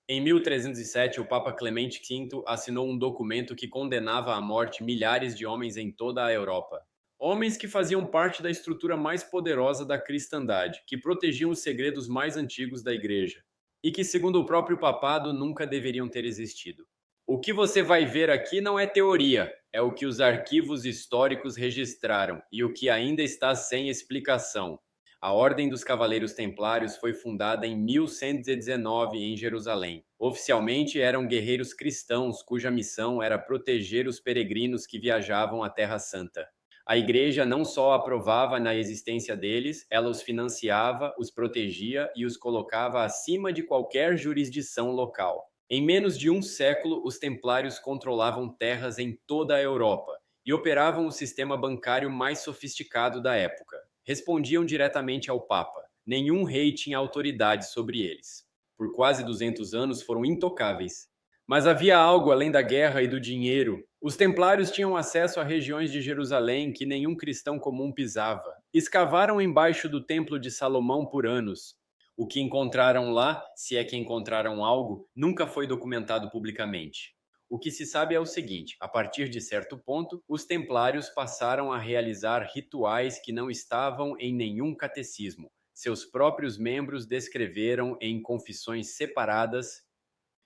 Em 1307, o Papa Clemente V assinou um documento que condenava à morte milhares de homens em toda a Europa. Homens que faziam parte da estrutura mais poderosa da cristandade, que protegiam os segredos mais antigos da Igreja e que, segundo o próprio papado, nunca deveriam ter existido. O que você vai ver aqui não é teoria, é o que os arquivos históricos registraram e o que ainda está sem explicação. A Ordem dos Cavaleiros Templários foi fundada em 1119 em Jerusalém. Oficialmente eram guerreiros cristãos cuja missão era proteger os peregrinos que viajavam à Terra Santa. A Igreja não só aprovava na existência deles, ela os financiava, os protegia e os colocava acima de qualquer jurisdição local. Em menos de um século, os Templários controlavam terras em toda a Europa e operavam o sistema bancário mais sofisticado da época. Respondiam diretamente ao Papa. Nenhum rei tinha autoridade sobre eles. Por quase 200 anos foram intocáveis. Mas havia algo além da guerra e do dinheiro. Os templários tinham acesso a regiões de Jerusalém que nenhum cristão comum pisava. Escavaram embaixo do Templo de Salomão por anos. O que encontraram lá, se é que encontraram algo, nunca foi documentado publicamente. O que se sabe é o seguinte: a partir de certo ponto, os templários passaram a realizar rituais que não estavam em nenhum catecismo. Seus próprios membros descreveram em confissões separadas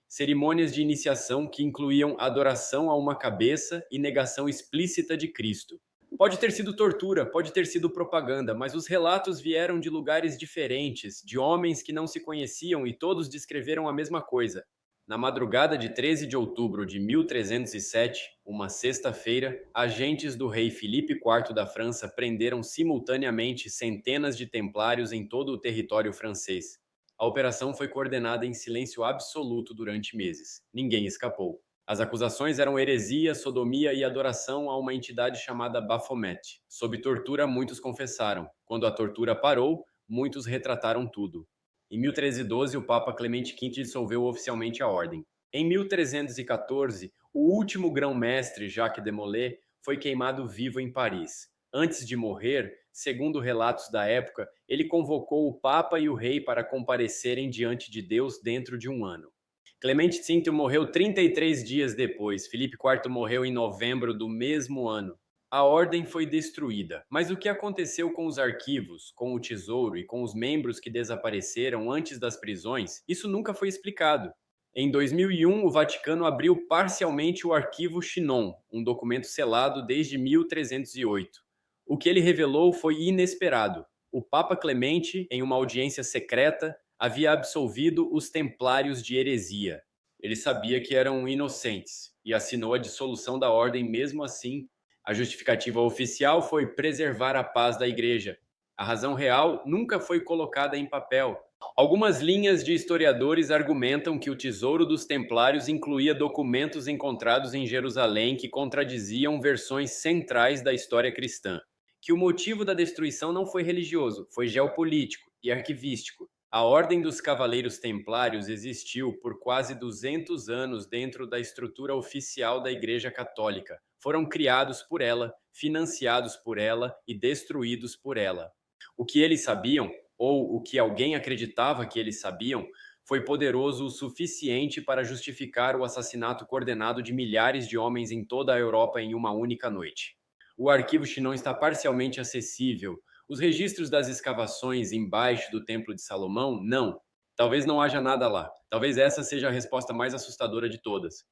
cerimônias de iniciação que incluíam adoração a uma cabeça e negação explícita de Cristo. Pode ter sido tortura, pode ter sido propaganda, mas os relatos vieram de lugares diferentes, de homens que não se conheciam e todos descreveram a mesma coisa. Na madrugada de 13 de outubro de 1307, uma sexta-feira, agentes do rei Filipe IV da França prenderam simultaneamente centenas de templários em todo o território francês. A operação foi coordenada em silêncio absoluto durante meses. Ninguém escapou. As acusações eram heresia, sodomia e adoração a uma entidade chamada Baphomet. Sob tortura, muitos confessaram. Quando a tortura parou, muitos retrataram tudo. Em 1312, o Papa Clemente V dissolveu oficialmente a ordem. Em 1314, o último grão-mestre, Jacques de Molay, foi queimado vivo em Paris. Antes de morrer, segundo relatos da época, ele convocou o Papa e o rei para comparecerem diante de Deus dentro de um ano. Clemente V morreu 33 dias depois. Filipe IV morreu em novembro do mesmo ano. A ordem foi destruída, mas o que aconteceu com os arquivos, com o tesouro e com os membros que desapareceram antes das prisões, isso nunca foi explicado. Em 2001, o Vaticano abriu parcialmente o arquivo Chinon, um documento selado desde 1308. O que ele revelou foi inesperado. O Papa Clemente, em uma audiência secreta, havia absolvido os templários de heresia. Ele sabia que eram inocentes e assinou a dissolução da ordem mesmo assim. A justificativa oficial foi preservar a paz da Igreja. A razão real nunca foi colocada em papel. Algumas linhas de historiadores argumentam que o tesouro dos templários incluía documentos encontrados em Jerusalém que contradiziam versões centrais da história cristã. Que o motivo da destruição não foi religioso, foi geopolítico e arquivístico. A Ordem dos Cavaleiros Templários existiu por quase 200 anos dentro da estrutura oficial da Igreja Católica. Foram criados por ela, financiados por ela e destruídos por ela. O que eles sabiam, ou o que alguém acreditava que eles sabiam, foi poderoso o suficiente para justificar o assassinato coordenado de milhares de homens em toda a Europa em uma única noite. O arquivo Chinon está parcialmente acessível. Os registros das escavações embaixo do Templo de Salomão, não. Talvez não haja nada lá. Talvez essa seja a resposta mais assustadora de todas.